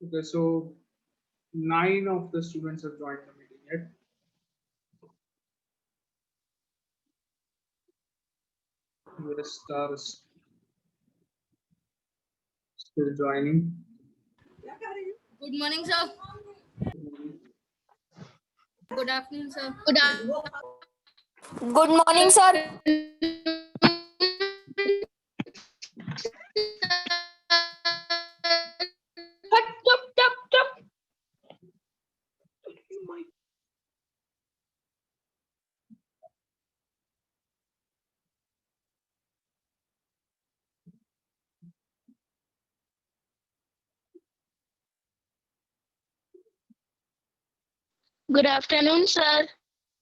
Okay, so 9 of the students have joined the meeting yet. Yes, stars still joining. Good morning, sir. Good afternoon, sir. Good morning, sir. Good afternoon, sir.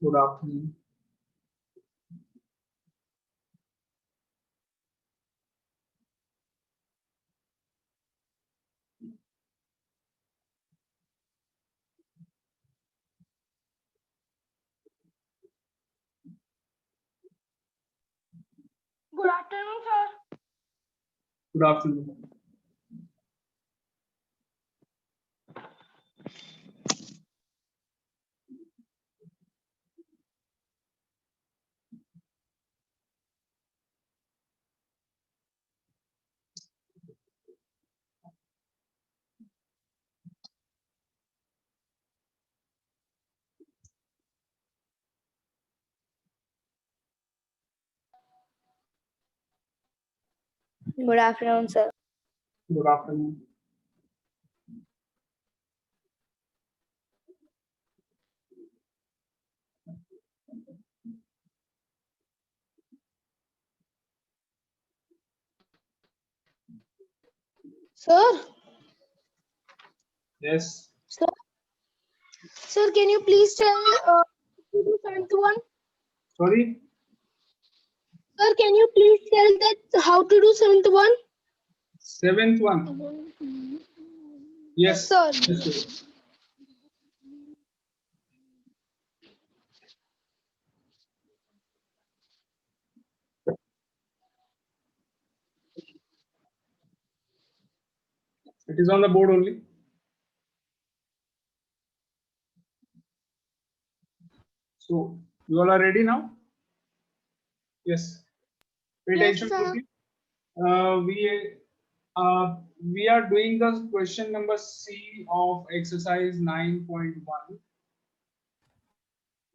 Good afternoon. Good afternoon, sir. Good afternoon. Good afternoon, sir. Good afternoon. Sir, Yes. sir, can you please tell to do 71? Sorry. Sir, can you please tell that how to do 71? 7th one. Yes, Yes. sir. Yes, sir. It is on the board only. So you all are ready now? Yes. Pay Yes, attention sir. to we are doing the question number C of exercise 9.1.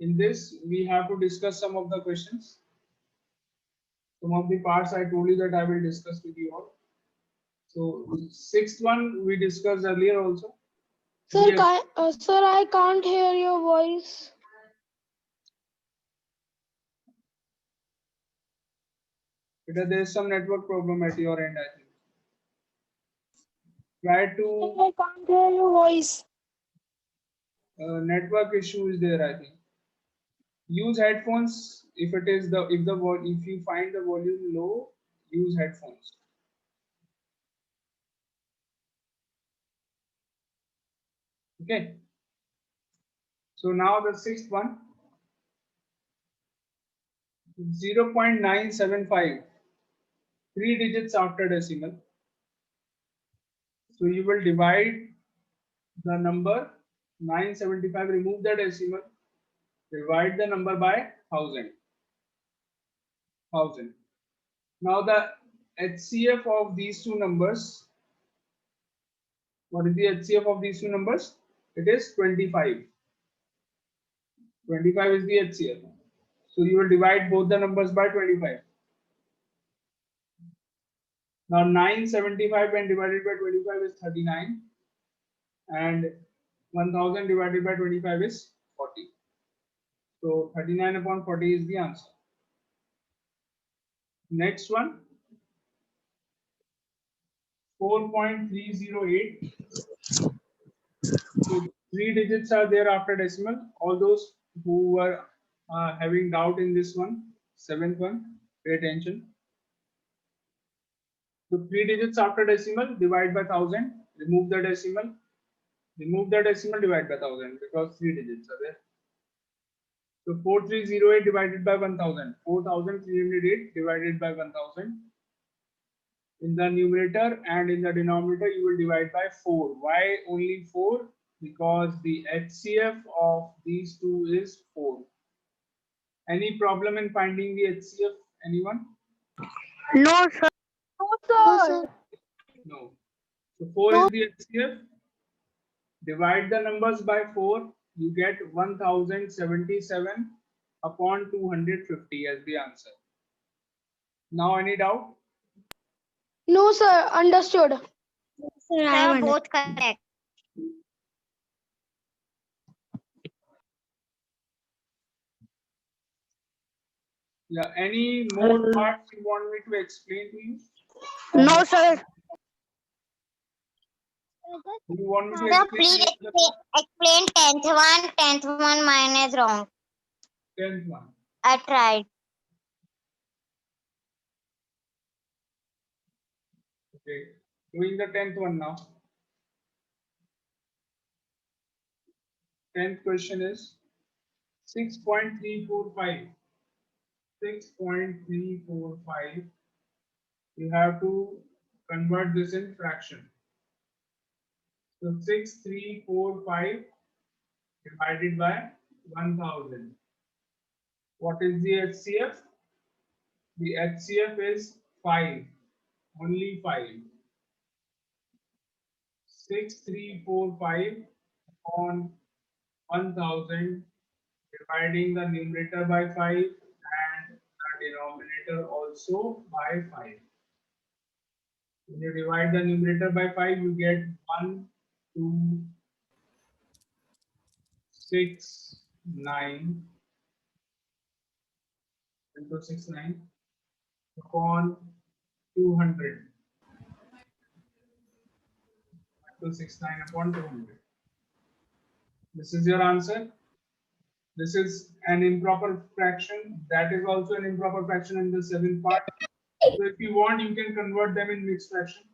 In this, we have to discuss some of the questions. Some of the parts I told you that I will discuss with you all. So sixth one we discussed earlier also. Sir, Yes. sir, I can't hear your voice. Because there is some network problem at your end, I think. Try Sir, to I can't hear your voice. network issue is there, I think. Use headphones if it is the if you find the volume low, use headphones. Okay. So now the sixth one, 0.975, 3 digits after decimal. So you will divide the number 975, remove the decimal, divide the number by 1000. Now the HCF of these two numbers, what is the HCF of these two numbers? It is 25. 25 is the HCF. So you will divide both the numbers by 25. Now 975 when divided by 25 is 39, and 1000 divided by 25 is 40. So 39 upon 40 is the answer. Next one, 4.308. So 3 digits are there after decimal. All those who were having doubt in this one, seventh one, pay attention. So 3 digits after decimal, divide by 1000, remove the decimal, divide by 1000 because 3 digits are there. So 4308 divided by 1000, 4308 divided by 1000. in the numerator, and in the denominator you will divide by 4. Why only 4? Because the HCF of these two is 4. Any problem in finding the HCF? Anyone? No, sir. No, sir. No. So 4 is the HCF. Divide the numbers by 4, you get 1077 upon 250 as the answer. Now any doubt? No, sir. Understood. Sir, both correct. Yeah, any more parts you want me to explain to you? No, sir. Do you want me to Sir, explain please any of the explain 10th one. 10th one mine is wrong. 10th one? I tried. Okay, doing the 10th one now. 10th question is 6.345. 6.345. You have to convert this in fraction. So 6345 divided by 1000. What is the HCF? The HCF is 5. Only 5. 6345 on 1000, dividing the numerator by 5 and the denominator also by 5. When you divide the numerator by 5, you get 1, 2, 6, 9 into 6, 9 upon 200. 269 upon 200. This is your answer. This is an improper fraction. That is also an improper fraction in the 7th part. So if you want, you can convert them in mixed fraction.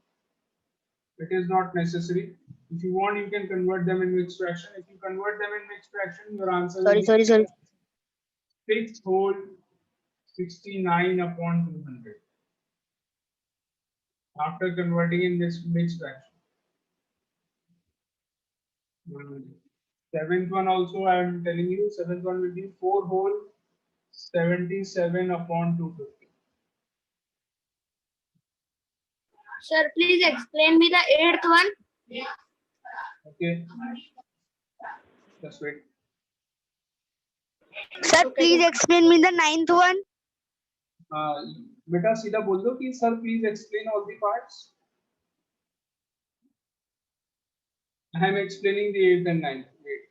It is not necessary. If you want, you can convert them in mixed fraction. If you convert them in mixed fraction, your answer will be Sorry. 6 whole 69 upon 200. After converting in this mixed fraction. 7th one also I am telling you, 7th one will be 4 whole 77 upon 250. Sir, please explain me the 8th one. Okay. Just wait. Sir, please explain me the 9th one. बेटा सीधा बोल दो कि sir please explain all the parts. I am explaining the 8th and 9th. Wait.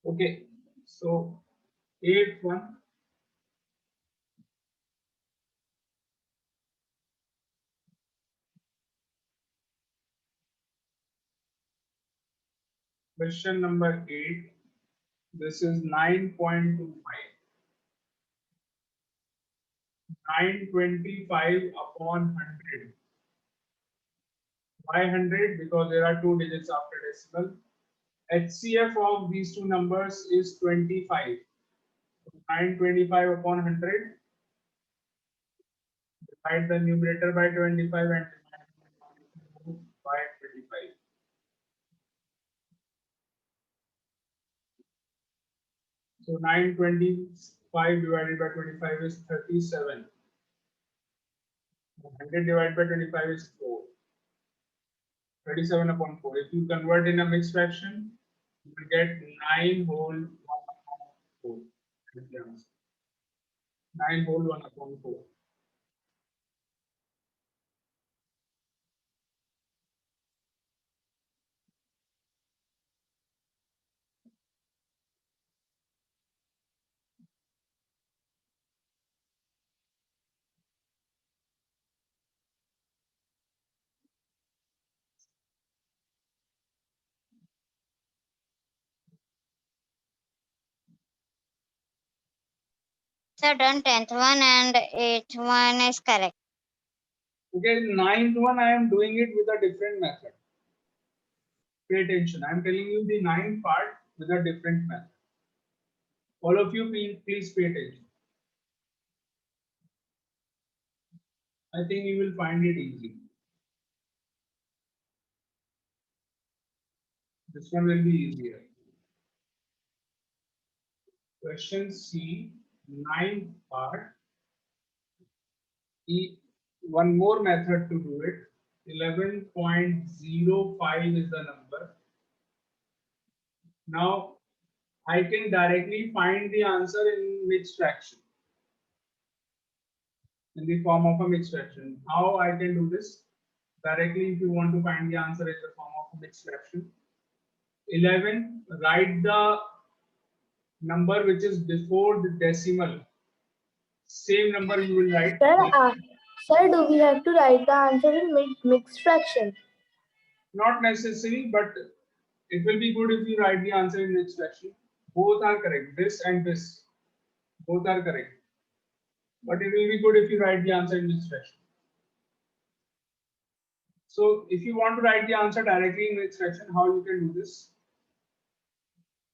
Okay, so 8th one. Question number 8. This is 9.25. 925 upon 100. Why 100? Because there are 2 digits after decimal. HCF of these two numbers is 25. 925 upon 100. Divide the numerator by 25 and by 25. So 925 divided by 25 is 37. 100 divided by 25 is 4. 37 upon 4. If you convert in a mixed fraction, you will get 9 whole 1 upon 4. 9 whole 1 upon 4. Sir, done 10th one and 8th one is correct. Okay, ninth one I am doing it with a different method. Pay attention. I am telling you the ninth part with a different method. All of you, please pay attention. I think you will find it easy. This one will be easier. Question C, ninth part. One more method to do it. 11.05 is the number. Now I can directly find the answer in mixed fraction, in the form of a mixed fraction. How I can do this? Directly, if you want to find the answer in the form of a mixed fraction. 11, write the number which is before the decimal. Same number you will write. Sir, do we have to write the answer in mixed fraction? Not necessary, but it will be good if you write the answer in mixed fraction. Both are correct. This and this, both are correct. But it will be good if you write the answer in mixed fraction. So if you want to write the answer directly in mixed fraction, how you can do this?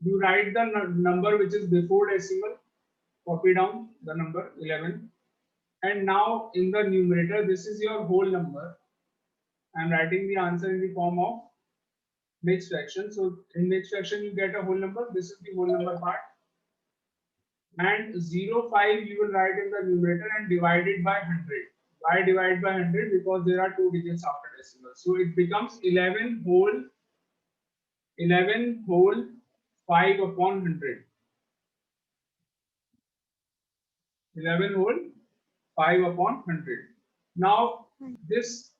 You write the number which is before decimal, copy down the number 11, and now in the numerator, this is your whole number. I'm writing the answer in the form of mixed fraction. So in mixed fraction, you get a whole number. This is the whole number part. And 0.5 you will write in the numerator and divide it by 100. Why divide by 100? Because there are 2 digits after decimal. So it becomes 11 whole 5 upon 100. 11 whole 5 upon 100. Now this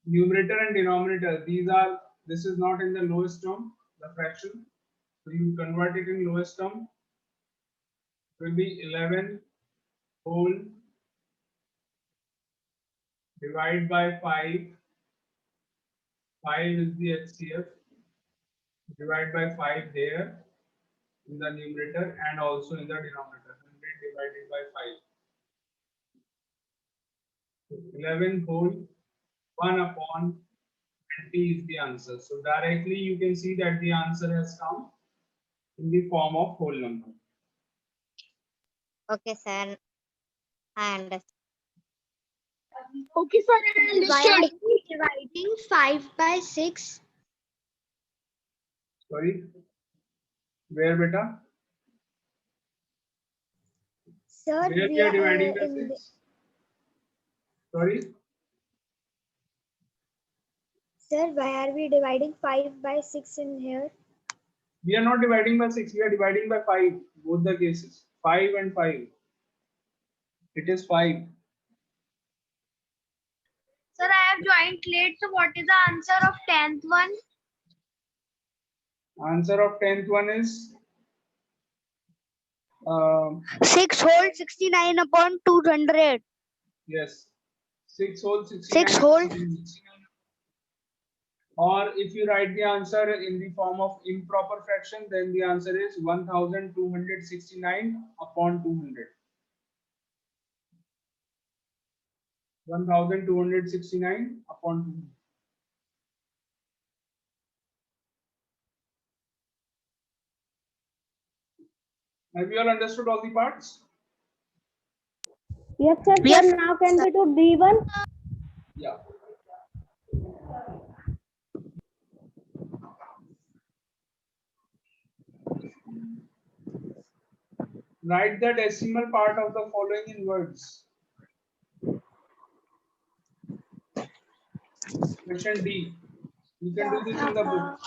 numerator and denominator, this is not in the lowest term, the fraction. So you convert it in lowest term. It will be 11 whole divide by 5. 5 is the HCF. Divide by 5 here in the numerator and also in the denominator. 100 divided by 5. So 11 whole 1 upon 20 is the answer. So directly you can see that the answer has come in the form of whole number. Okay, sir. I understand. Okay, sir, I Why are understood. Dividing 5 by 6. Sorry, where beta? Sir, Where we are dividing by 6? Sorry? Sir, why are we dividing 5 by 6 in here? We are not dividing by 6, we are dividing by 5, both the cases. 5 and 5. It is 5. Sir, I have joined late. So what is the answer of 10th one? Answer of 10th one is 6 whole 69 upon 200. yes, 6 whole 69. 6 whole. Or if you write the answer in the form of improper fraction, then the answer is 1269 upon 200. 1269 upon 200. Have you all understood all the parts? Yes, sir. Yes, Sir, now can we do D1? Yeah. Write the decimal part of the following in words. Question D. You can do this in the book.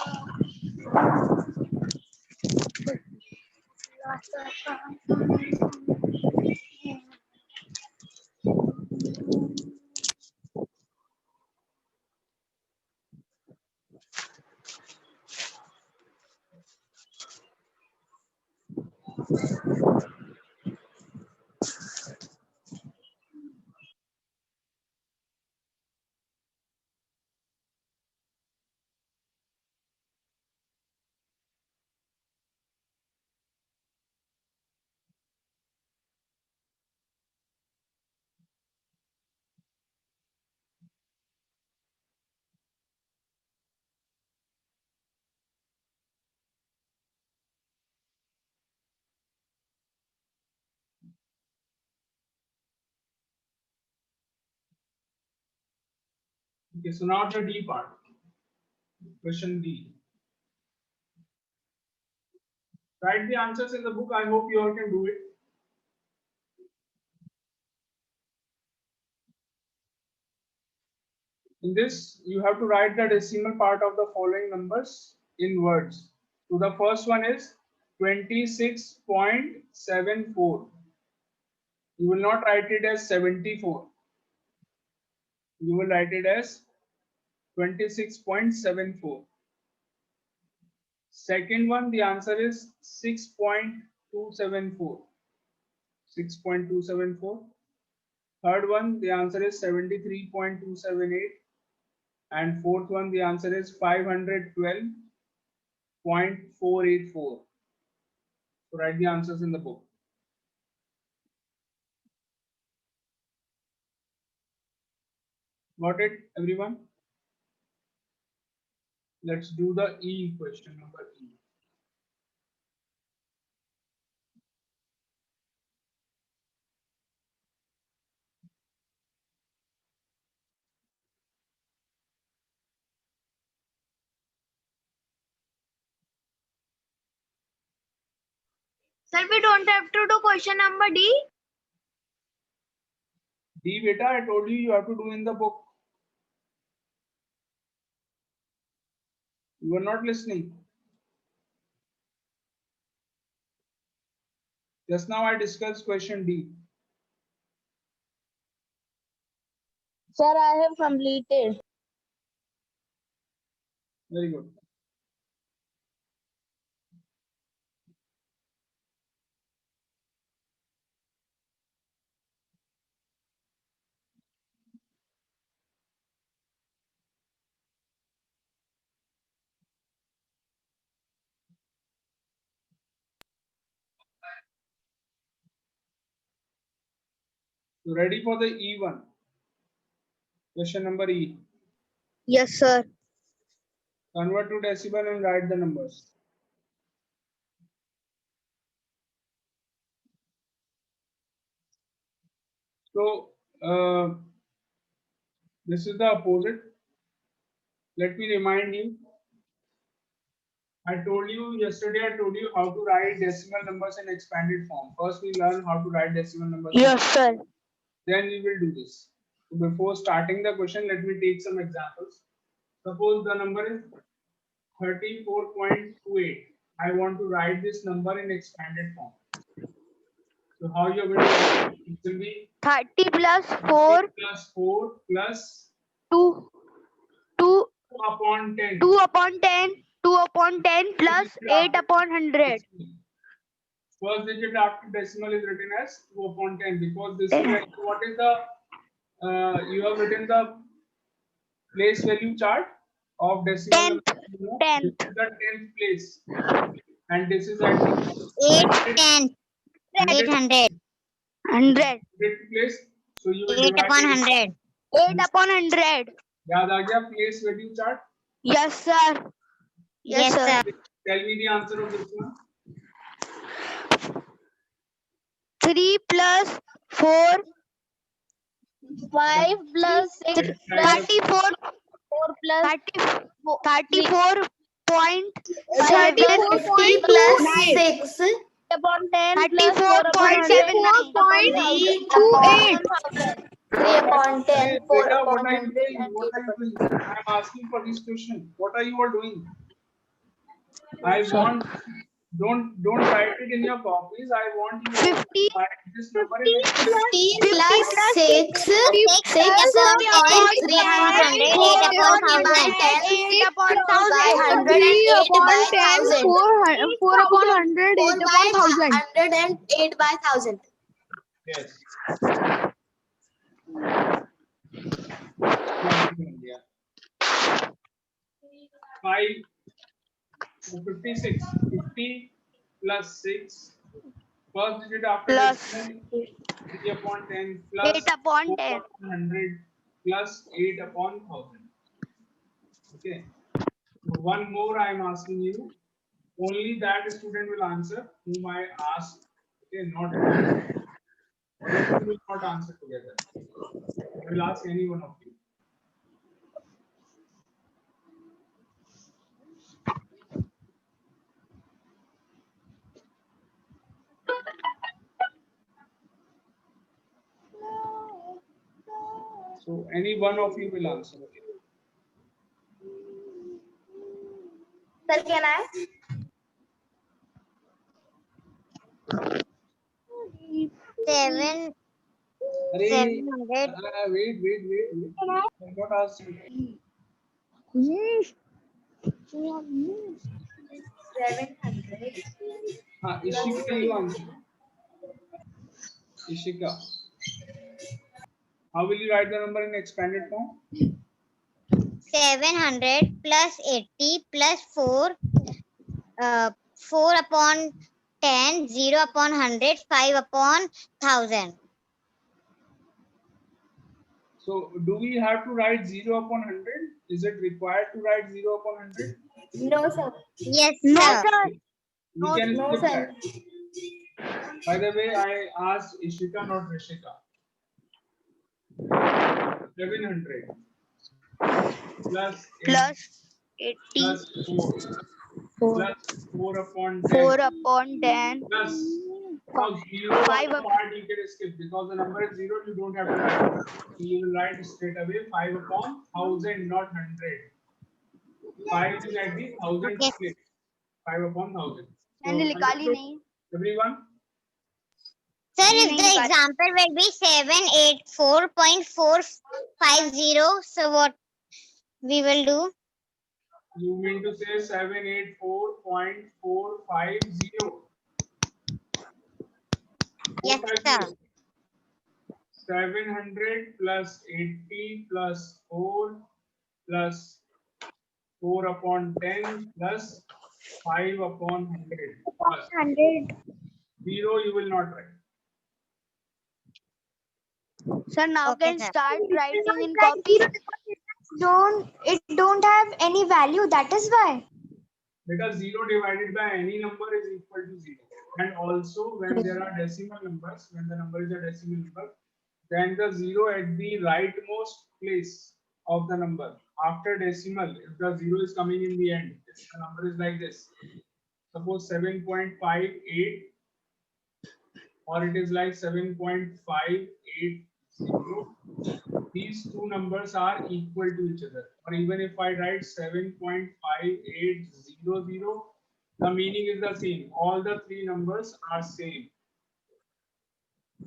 Okay, so now the D part. Question D. Write the answers in the book. I hope you all can do it. In this, you have to write the decimal part of the following numbers in words. So the first one is 26.74. You will not write it as 74. You will write it as 26.74. Second one, the answer is 6.274. 6.274. Third one, the answer is 73.278. And fourth one, the answer is 512.484. So write the answers in the book. Got it, everyone? Let's do the E question, number E. Sir, we don't have to do question number D. D, beta, I told you you have to do in the book. You are not listening. Just now I discussed question D. Sir, I have completed. Very good. So ready for the E1? Question number E. Yes, sir. Convert to decimal and write the numbers. So this is the opposite. Let me remind you. I told you yesterday, I told you how to write decimal numbers in expanded form. First, we learn how to write decimal numbers. Yes, sir. Then we will do this. So before starting the question, let me take some examples. Suppose the number is 34.28. I want to write this number in expanded form. So how you are going to write it? It will be 30 plus 4, plus 4 plus 2 upon 10. 2 upon 10, 2 upon 10 plus 8 upon 100. First digit after decimal is written as 2 upon 10 because this is like, what is the you have written the place value chart of decimal number, you know, Tenth. this is the 10th place and this is at 810. 800. 100. place, so you will 8 divide upon it. 100. 8 upon 100. याद आ गया place value chart? Yes, sir. Yes, sir. Tell me the answer of this one. 3 plus 4. 5 plus 6. 34. 4 plus 34.7. 50 plus 6. Upon 10 34.79. 3 upon 10. 4 Beta, what upon are you 100. doing? What are you doing? I am asking for this question. What are you all doing? I want, don't write it in your copies. I want you all to write this number in 15 plus 6. 6 upon 10, 6 3 upon 100, 8 upon 1000. 8 upon 1000. 1000. 3 upon 10. 4 upon 100. 8 upon 1000. 108 by 1000. Yes. 5, 56. 50 plus 6. First digit after Plus decimal, 3 upon 10 plus 8 upon 4 10. upon 100 plus 8 upon 1000. Okay. So one more I am asking you. Only that student will answer whom I asked. Okay, not all. All of you will not answer together. I will ask any one of you. So any one of you will answer. Sir, can I? Seven, Arey, 700. wait. I got asked you. 700. Ishika, you answer. Ishika. How will you write the number in expanded form? 700 plus 80 plus 4. 4 upon 10, 0 upon 100, 5 upon 1000. So do we have to write 0 upon 100? Is it required to write 0 upon 100? No, sir. Yes, No, sir. sir. We can No, skip sir. that. By the way, I asked Ishika, not Rishika. 700 plus 8 80 plus 4 plus 4 upon 10 4 upon 10 plus now 0 5 1 part you can skip because the number is 0, you don't have to write. So you will write straight away 5 upon 1000, not 100. 5 is at the 1000 Okay. place. 5 upon 1000. मैंने निकाली नहीं Everyone? Sir, नहीं, if नहीं the निकाली। example will be 784.450, so what we will do? You mean to say 784.450? Yes, sir. 700 plus 80 plus 4 plus 4 upon 10 plus 5 upon 100 plus 100 0 you will not write. sir now Okay, can sir. start writing in copy don't have any value, that is why Because 0 divided by any number is equal to 0. And also when there are decimal numbers, when the number is a decimal number, then the 0 at the rightmost place of the number after decimal, if the 0 is coming in the end, if the number is like this, suppose 7.58 or it is like 7.580, these two numbers are equal to each other. Or even if I write 7.5800, the meaning is the same. All the three numbers are same.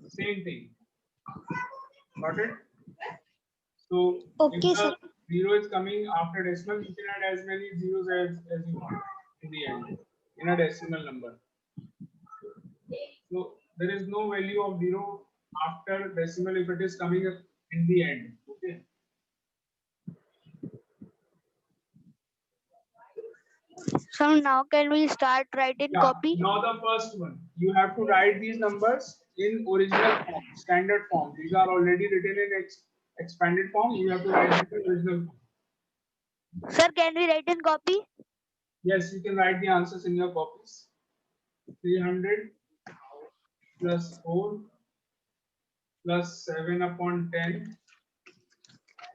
Same thing. Got it? So Okay, if the sir. 0 is coming after decimal, you can add as many zeros as you want in the end in a decimal number. So there is no value of 0 after decimal if it is coming up in the end. Okay. so now can we start writing Yeah. copy Now the first one, you have to write these numbers in original form, standard form. These are already written in expanded form. You have to write it in original form. sir can we write in copy Yes, you can write the answers in your copies. 300 plus 4 plus 7 upon 10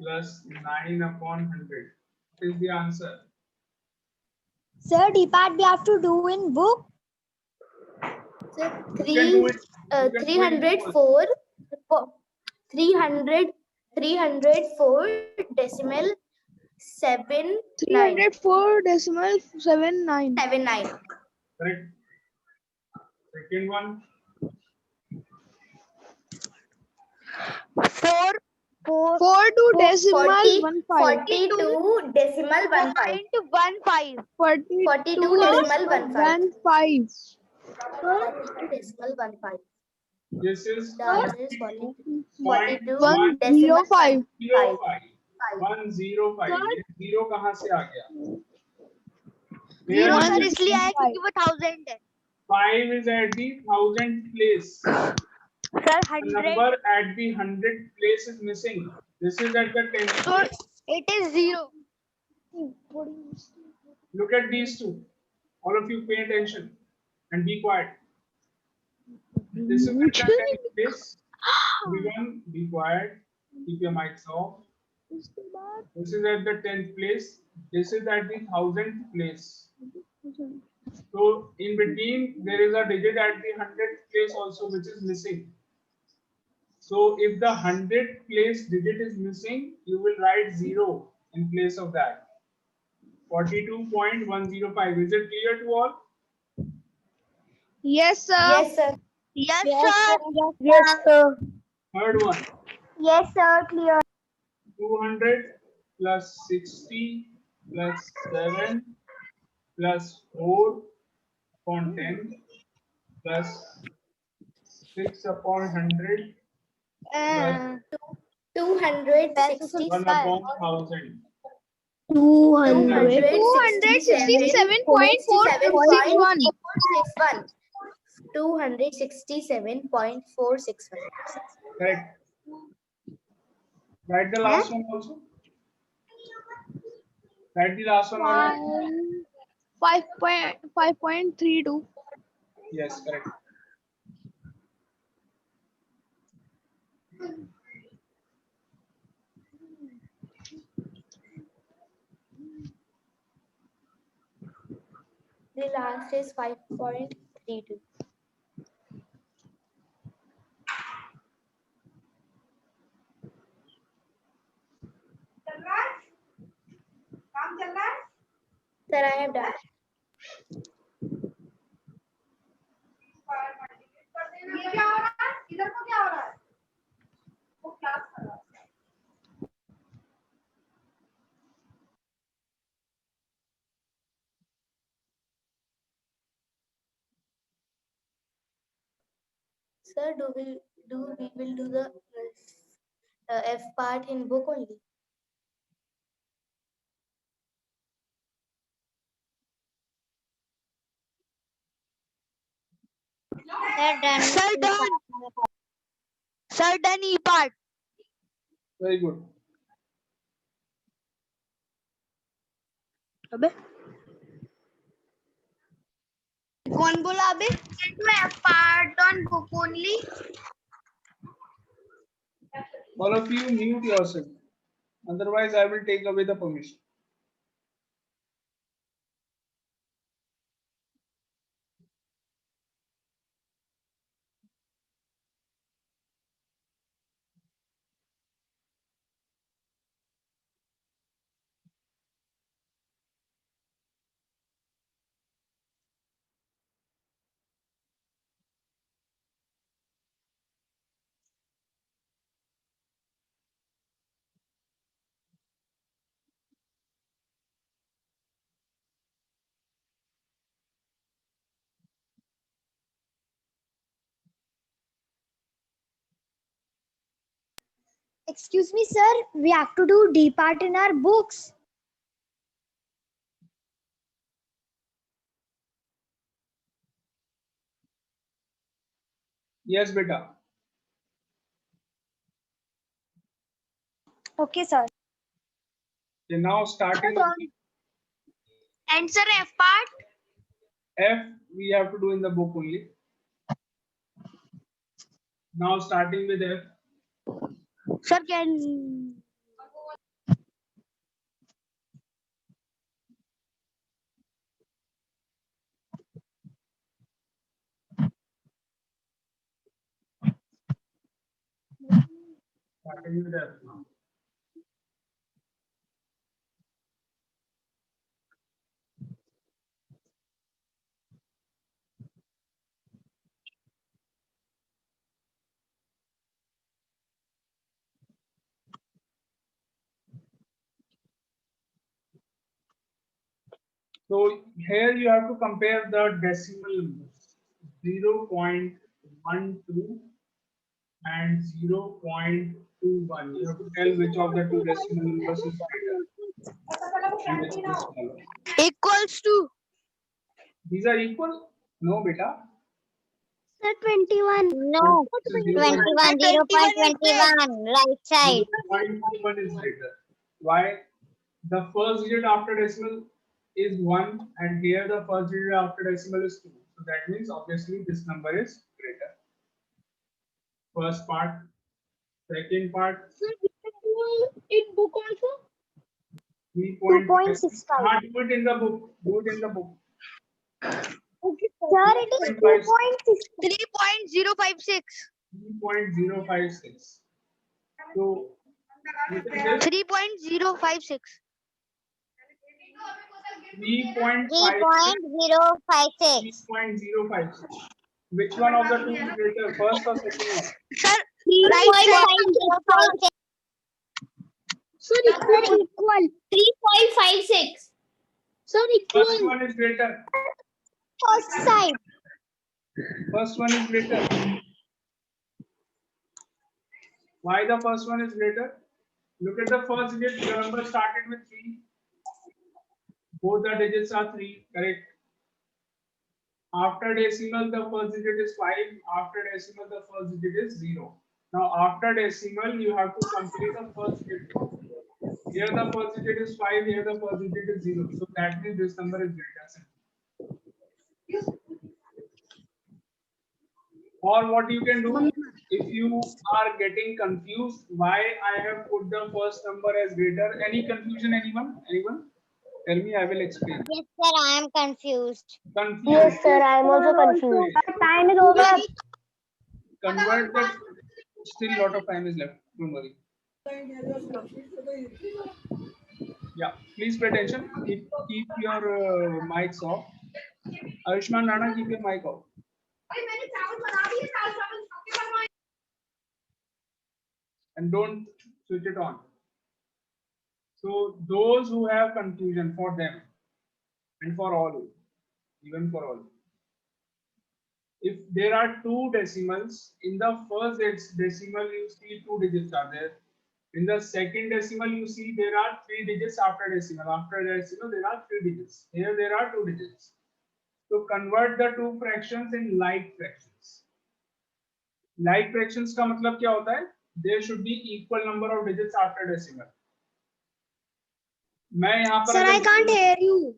plus 9 upon 100. What is the answer? sir d part we have to do in book Sir, You can do it. You can do it in book also. 304 decimal 79. 304.79 Correct. Second one. 4 to decimal 15 42 decimal 15. 15 42 decimal 15. 15 42 decimal 15. This is The answer is 42. 42 105 decimal 105. 5. 105. ये 0 कहाँ से आ गया? Zero Where sir is इसलिए आया क्योंकि वो 1000 है 5 is at the 1000th place. Sir The 100 number at the 100th place is missing. This is at the 10th so place. it is 0 Look at these two. All of you pay attention and be quiet. This is at the 10th place. Everyone be quiet. Keep your mics off. This is at the 10th place. This is at the 1000th place. So in between there is a digit at the 100th place also which is missing. So if the 100th place digit is missing, you will write 0 in place of that. 42.105. Is it clear to all? Yes, sir. Yes, sir. Yes, Yes, sir. sir. Yes, sir. Third one. Yes, sir. Clear. 200 plus 60 plus 7 plus 4 upon 10 plus 6 upon 100 plus 260. 1 upon 1000. 200. 267.461. 267.461. 267.461. Correct. Write the last one also. Write the last one already. 5.32. Yes, correct. The last is 5.32. Sir, I have done. Sir, we will do the F part in book only? Sir, done. Sir, done. Sir, done E part. Very good. अबे कौन बोला अबे? F part on book only. All of you mute yourself. Otherwise, I will take away the permission. Excuse me, sir. We have to do D part in our books. Yes, beta. Okay, sir. Okay, now starting with And sir, F part. F, we have to do in the book only. Now starting with F. Sir, can Starting with F now. So here you have to compare the decimal numbers. 0.12 and 0.21. You have to tell which of the two decimal numbers is greater and which is smaller. equals to? These are equal? No, beta. Sir, 21. No. This is 21, 0.21, right side. 0.21 is greater. Why? The first digit after decimal is 1 and here the first digit after decimal is 2. So that means obviously this number is greater. First part. Second part. Sir, in book also? 3.65. 2.65. Do it in the book. Do it in the book. Okay, sir, it is 2.56. 3.056. 3.056. So look at this. 3.056. 3.56. 3.056. 3.056. Which one of the two is greater, first or second one? Sir, right side. 3.056. Sir, equal. 3.56. Sir, First one is greater. First side. First one is greater. Why the first one is greater? Look at the first digit. The number started with 3. Both the digits are 3. Correct. After decimal, the first digit is 5. After decimal, the first digit is 0. Now, after decimal, you have to complete the first digit. Here the first digit is 5. Here the first digit is 0. So that means this number is greater. Or what you can do, if you are getting confused why I have put the first number as greater, any confusion, anyone? Tell me, I will explain. Yes, sir, I am confused. Confused. Yes, sir, I am also confused. Time is over. Convert the. Still lot of time is left. Don't worry. Yeah, please pay attention. Keep your mics off. Ayushman Rana, keep your mic off. And don't switch it on. So those who have confusion, for them and for all, even for all. If there are two decimals, in the first decimal you see 2 digits are there. In the second decimal you see there are 3 digits after decimal. After decimal there are 3 digits. Here there are 2 digits. So convert the two fractions in like fractions. Like fractions का मतलब क्या होता है? There should be equal number of digits after decimal. मैं यहाँ पर Sir, I can't hear you.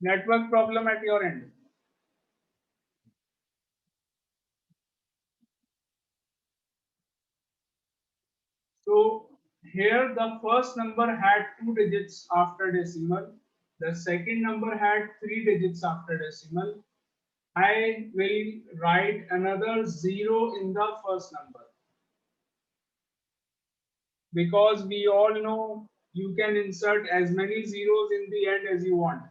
Network problem at your end. So here the first number had 2 digits after decimal. The second number had 3 digits after decimal. I will write another 0 in the first number. Because we all know you can insert as many zeros in the end as you want.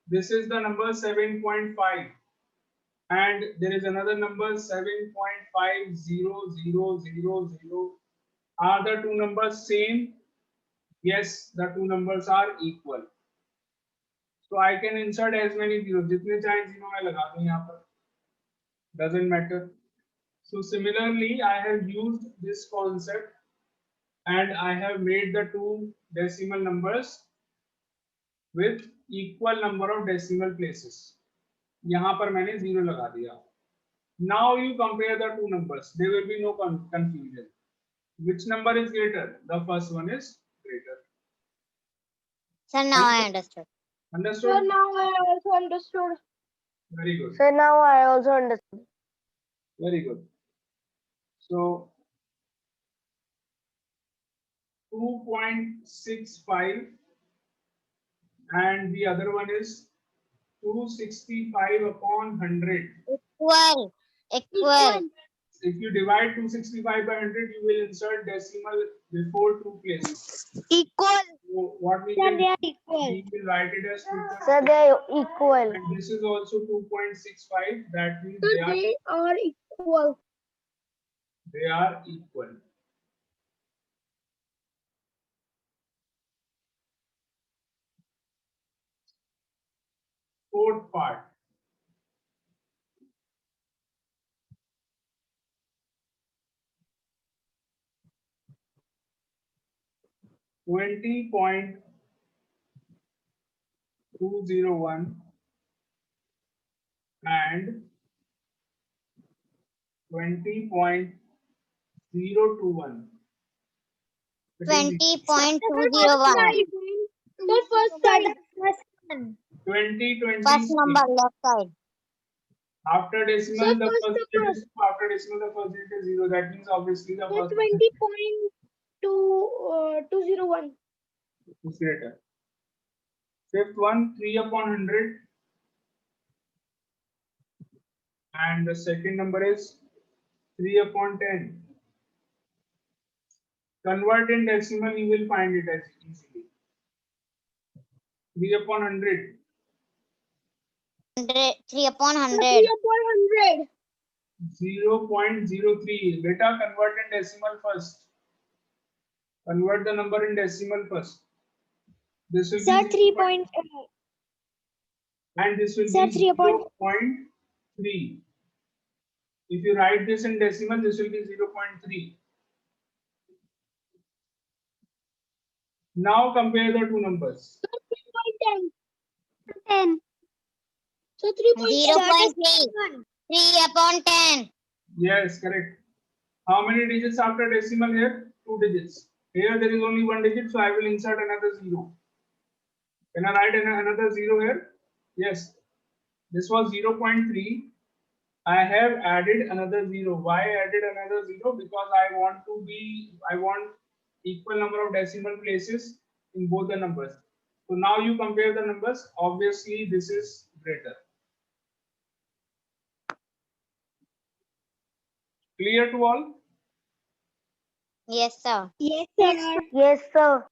This is the number 7.5. And there is another number 7.50000. Are the two numbers same? Yes, the two numbers are equal. So I can insert as many zeros. जितने चाहे zero मैं लगा दूं यहाँ पर. Doesn't matter. So similarly, I have used this concept and I have made the two decimal numbers with equal number of decimal places. यहाँ पर मैंने zero लगा दिया. Now you compare the two numbers. There will be no confusion. Which number is greater? The first one is greater. Sir, now I understood. Understood? Sir, now I also understood. Very good. Sir, now I also understood. Very good. So 2.65 and the other one is 265 upon 100. Equal. If you divide 265 by 100, you will insert decimal before two places. Equal. So what we Sir, can they are equal. we will write it as 2.65. Sir, they are equal. And this is also 2.65. That means Sir, they are equal. they are equal. Fourth part. $20.201 and $20.021. 20.201. The first side. First number left side. After decimal, Sir, the first first digit number. is 2. After decimal, the first digit is 0. That means obviously the Sir, first 20.201. is greater. Fifth one, 3 upon 100. and the second number is 3 upon 10. Convert in decimal, you will find it as easily. 3 upon 100. 3 upon 100. 3/100. 0.03. Beta, convert in decimal first. Convert the number in decimal first. This will Sir, be 3. and this will Sir, be 3/. 0.3. If you write this in decimal, this will be 0.3. Now compare the two numbers. 3.10. 10. So 0.3. 3.10. 3 upon 10. Yes, correct. How many digits after decimal here? 2 digits. Here there is only 1 digit, so I will insert another 0. Can I write another 0 here? Yes. This was 0.3. I have added another 0. Why I added another 0? Because I want equal number of decimal places in both the numbers. So now you compare the numbers. Obviously, this is greater. Clear to all? Yes, sir. Yes, sir. Yes, sir.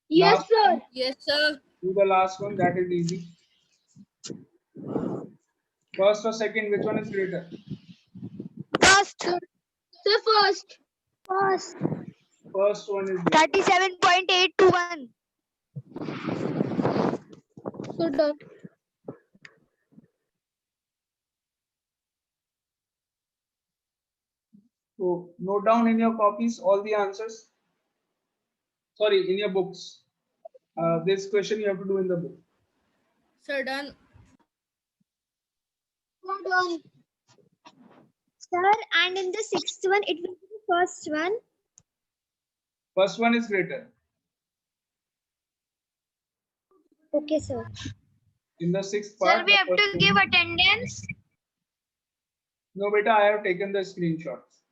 Yes, Last sir. one. Yes, sir. Do the last one. That is easy. First or second, which one is greater? First. Sir, first. First. First one is greater. 37.821. So done. So note down in your copies all the answers. Sorry, in your books. This question you have to do in the book. Sir, done. So done. Sir, and in the sixth one, it will be the first one. First one is greater. Okay, sir. In the sixth part. Sir, we the have first to one- give attendance. No, beta, I have taken the screenshots.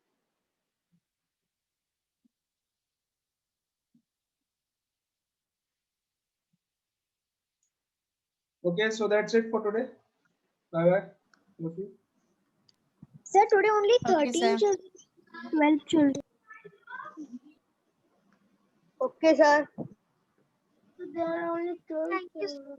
Okay, so that's it for today. Bye bye. Thank you. Sir, today only Okay, 13 sir. children, 12 children. Okay, sir. There are only 12 Thank you, children.